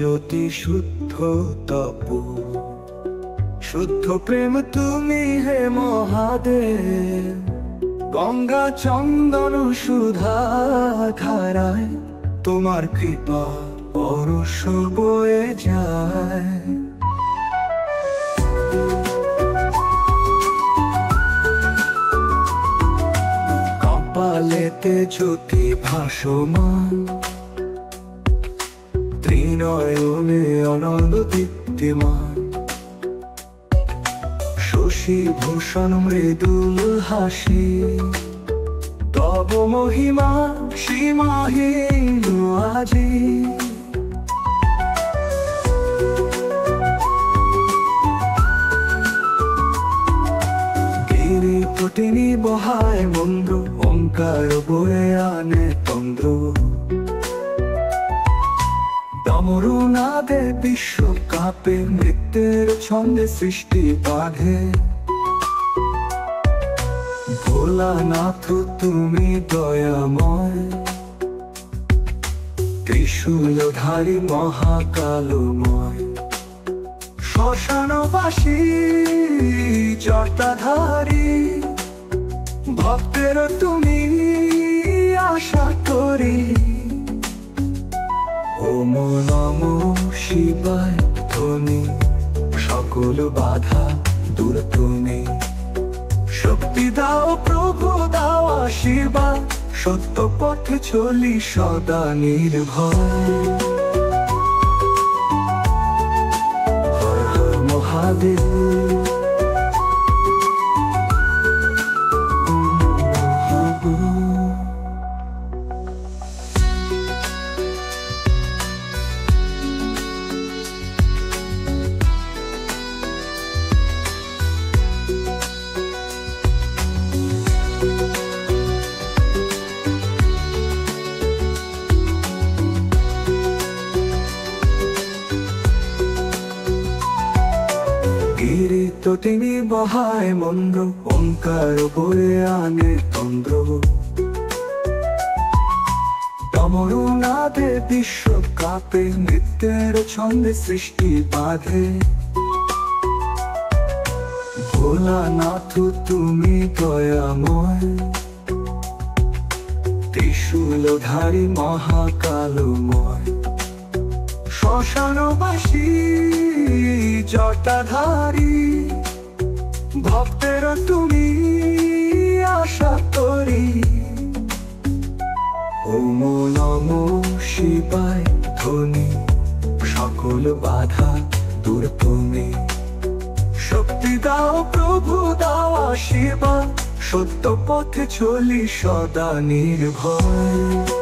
জ্যোতি শুদ্ধ তপ, শুদ্ধ প্রেম তুমি হে মহাদেব। গঙ্গা চন্দন সুধা ধারায় তোমার কৃপা পরশ বয়ে যায়। কপালেতে জ্যোতি ভাসমান, ত্রিনয়নে অনন্ত দীপ্তিমান। শশী ভূষণ মৃদুল হাসি, তব মহিমা সীমাহীন আজি। গিরিপটিনি বহায় মন্দ্র, ওঙ্কার বয়ে আনে তন্দ্র। ডমরু নাদে বিশ্ব কাঁপে, নৃত্যের ছন্দে সৃষ্টি বাঁধে। ভোলানাথ তুমি দয়াময়, ত্রিশূলধারী মহাকালময়। শ্মশানবাসী জটাধারী, ভক্তের তুমি আশা করি। ওম নমো শিবায় ধ্বনি, সকল বাধা দূর তুমি। শক্তি দাও প্রভু দাও আশীর্বাদ, সত্য পথে চলি সদা নির্ভয়। হর হর মহাদেব। গিরিতটিনি বহায় মন্দ্র, ওঙ্কার বয়ে আনে তন্দ্র। ডমরু নাদে বিশ্ব কাঁপে, নৃত্যের ছন্দে সৃষ্টি বাঁধে। ভোলানাথ তুমি দয়াময়, ত্রিশূলধারী মহাকালময়। শ্মশানবাসী জটাধারী, ভক্তের তুমি আশা করি। ওম নমো শিবায় ধ্বনি, সকল বাধা দূর তুমি। শক্তি দাও প্রভু দাও আশীর্বাদ, সত্য পথে চলি সদা নির্ভয়।